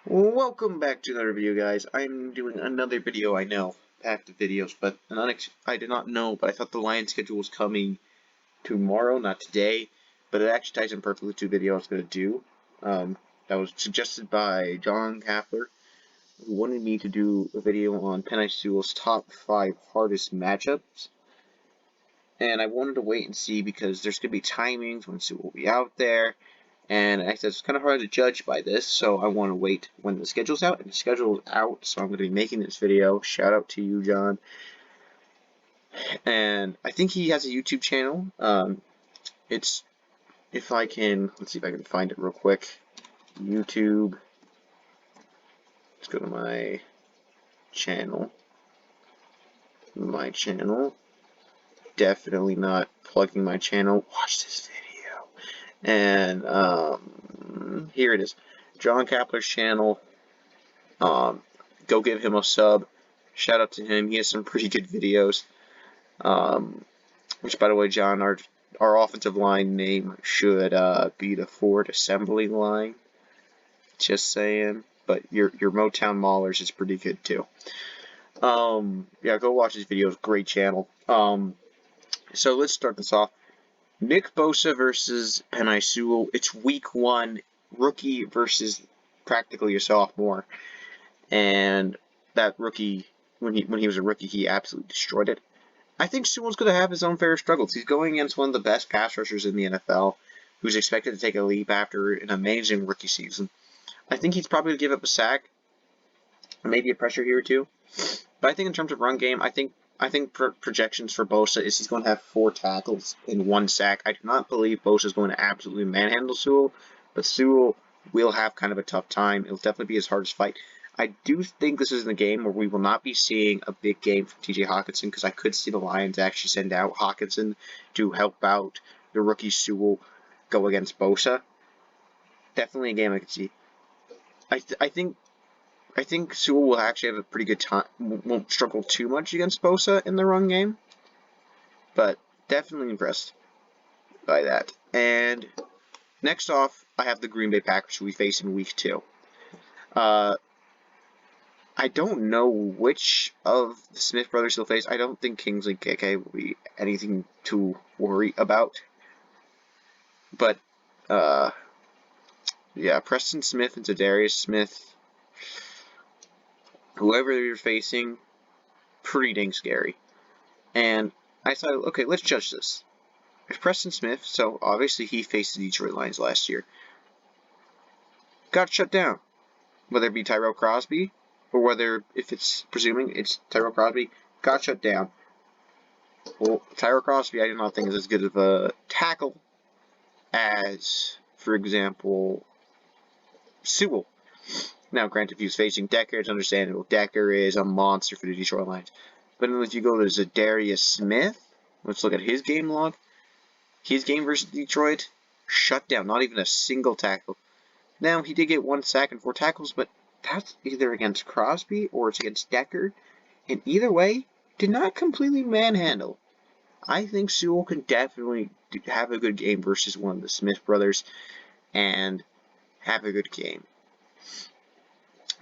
Welcome back to another video, guys. I'm doing another video. I know, packed of videos, but I did not know, but I thought the Lion schedule was coming tomorrow, not today. But it actually ties in perfectly to the video I was going to do. That was suggested by John Kapler, who wanted me to do a video on Penei Sewell's top 5 hardest matchups. And I wanted to wait and see because there's going to be timings when Sewell will be out there. And I said it's kind of hard to judge by this, so I want to wait when the schedule's out. And the schedule's out, so I'm going to be making this video. Shout out to you, John. And I think he has a YouTube channel. Let's see if I can find it real quick. YouTube. Let's go to my channel. Definitely not plugging my channel. Watch this video. And here it is. John Kapler's channel. Go give him a sub. Shout out to him. He has some pretty good videos. Which, by the way, John, our offensive line name should be the Ford Assembly Line. Just saying. But your Motown Maulers is pretty good too. Yeah, go watch his videos. Great channel. So let's start this off. Nick Bosa versus Penei Sewell. It's week 1, rookie versus practically a sophomore. And that rookie, when he was a rookie, he absolutely destroyed it. I think Sewell's going to have his own fair struggles. He's going against one of the best pass rushers in the NFL, who's expected to take a leap after an amazing rookie season. I think he's probably going to give up a sack, maybe a pressure here or two. But I think in terms of run game, I think projections for Bosa is he's going to have 4 tackles and 1 sack. I do not believe Bosa is going to absolutely manhandle Sewell, but Sewell will have kind of a tough time. It'll definitely be his hardest fight. I do think this is a game where we will not be seeing a big game from TJ Hockenson, because I could see the Lions actually send out Hockenson to help out the rookie Sewell go against Bosa. Definitely a game I could see. I think Sewell will actually have a pretty good time. Won't struggle too much against Bosa in the run game, but definitely impressed by that. And next off, I have the Green Bay Packers, who we face in week 2. I don't know which of the Smith brothers he'll face. I don't think Kingsley KK will be anything to worry about. But, yeah, Preston Smith and Zadarius Smith, whoever you're facing, pretty dang scary. And I thought, okay, let's judge this. If Preston Smith, so obviously he faced the Detroit Lions last year, got shut down. Whether it be Tyrell Crosby, or whether, if it's presuming it's Tyrell Crosby, got shut down. Well, Tyrell Crosby I do not think is as good of a tackle as, for example, Sewell. Now, granted, if he was facing Decker, it's understandable. Decker is a monster for the Detroit Lions. But if you go to Zadarius Smith, let's look at his game log. His game versus Detroit, shut down, not even a single tackle. Now, he did get 1 sack and 4 tackles, but that's either against Crosby or it's against Decker. And either way, did not completely manhandle. I think Sewell can definitely have a good game versus one of the Smith brothers and have a good game.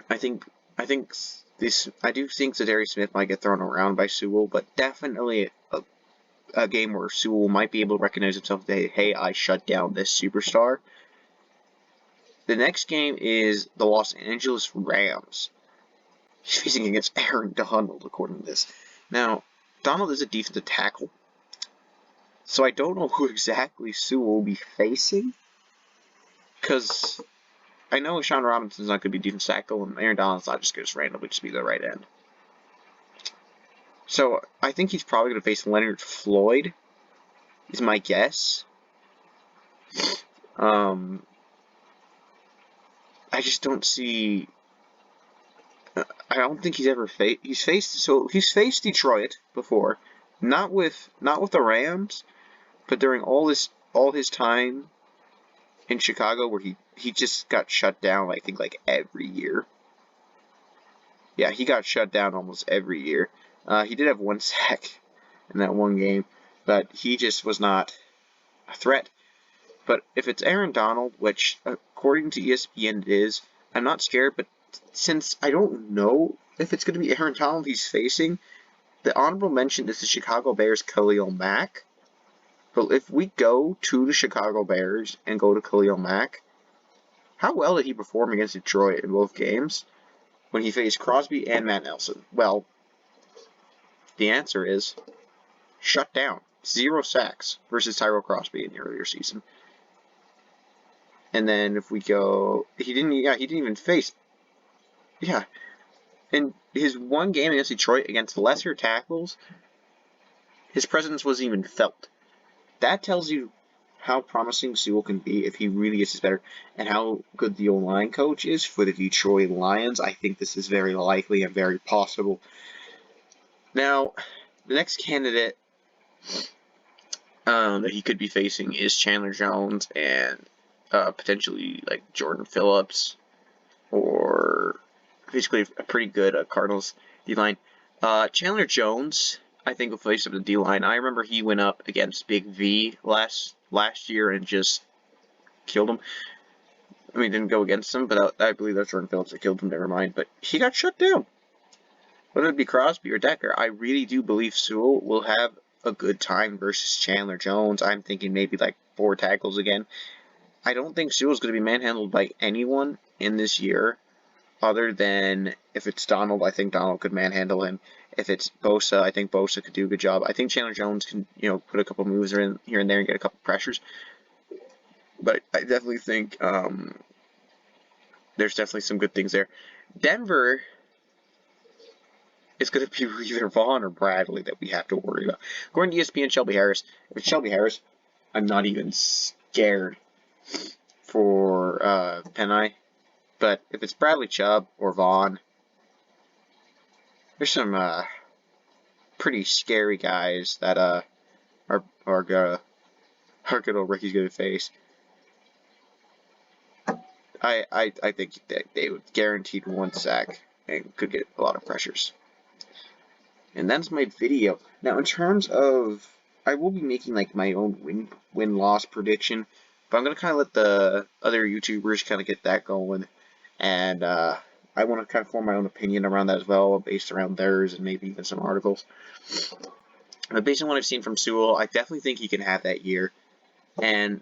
I do think Zadarius Smith might get thrown around by Sewell, but definitely a game where Sewell might be able to recognize himself and say, hey, I shut down this superstar. The next game is the Los Angeles Rams. He's facing against Aaron Donald, according to this. Now, Donald is a defensive tackle, so I don't know who exactly Sewell will be facing, because I know Sean Robinson's not going to be defensive tackle, and Aaron Donald's not just going to randomly just be the right end. So I think he's probably going to face Leonard Floyd, is my guess. I just don't see. I don't think he's ever faced. He's faced Detroit before, not with the Rams, but during all his time in Chicago, where he just got shut down. I think like every year. Yeah, he got shut down almost every year. He did have 1 sack in that one game, but he just was not a threat. But if it's Aaron Donald, which according to ESPN it is, I'm not scared, but since I don't know if it's going to be Aaron Donald he's facing, the honorable mention is the Chicago Bears' Khalil Mack. But if we go to the Chicago Bears and go to Khalil Mack, how well did he perform against Detroit in both games when he faced Crosby and Matt Nelson? Well, the answer is shut down. 0 sacks versus Tyrell Crosby in the earlier season. And then if we go, he didn't even face. Yeah. In his one game against Detroit against lesser tackles, his presence wasn't even felt. That tells you how promising Sewell can be if he really gets better, and how good the O-line coach is for the Detroit Lions. I think this is very likely and very possible. Now, the next candidate that he could be facing is Chandler Jones and potentially like Jordan Phillips, or basically a pretty good Cardinals D-line. Chandler Jones, I think, will face up the D-line. I remember he went up against Big V last year and just killed him. I mean, didn't go against him, but I believe that's Jordan Phillips that killed him. Never mind. But he got shut down. Whether it be Crosby or Decker, I really do believe Sewell will have a good time versus Chandler Jones. I'm thinking maybe like 4 tackles again. I don't think Sewell's going to be manhandled by anyone in this year, other than if it's Donald. I think Donald could manhandle him. If it's Bosa, I think Bosa could do a good job. I think Chandler Jones can, put a couple moves in here and there and get a couple pressures. But I definitely think there's definitely some good things there. Denver is going to be either Vaughn or Bradley that we have to worry about. According to ESPN, Shelby Harris. If it's Shelby Harris, I'm not even scared for Penei. But if it's Bradley Chubb or Vaughn, there's some pretty scary guys that our good old Ricky's going to face. I think that they would guaranteed 1 sack and could get a lot of pressures. And that's my video. Now, in terms of, I will be making like my own win-loss prediction, but I'm gonna kind of let the other YouTubers kind of get that going, and I want to kind of form my own opinion around that as well, based around theirs and maybe even some articles. But based on what I've seen from Sewell, I definitely think he can have that year, and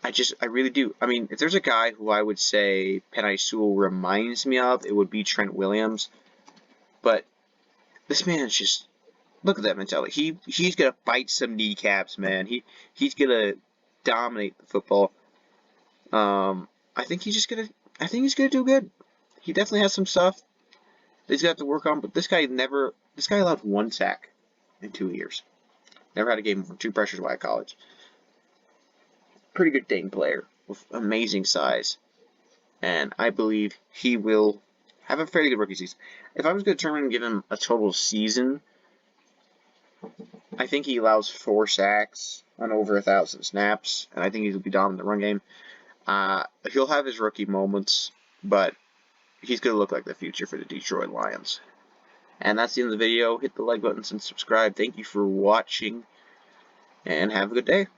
I really do. I mean, if there's a guy who I would say Penei Sewell reminds me of, it would be Trent Williams, but this man's just, look at that mentality. He's gonna bite some kneecaps, man. He's gonna dominate the football. I think he's gonna do good. He definitely has some stuff that he's got to work on, but this guy allowed 1 sack in 2 years. Never had a game from 2 pressures while at college. Pretty good dang player with amazing size, and I believe he will have a fairly good rookie season. If I was going to determine and give him a total season, I think he allows 4 sacks on over 1,000 snaps, and I think he'll be dominant in the run game. He'll have his rookie moments, but he's going to look like the future for the Detroit Lions. And that's the end of the video. Hit the like button and subscribe. Thank you for watching, and have a good day.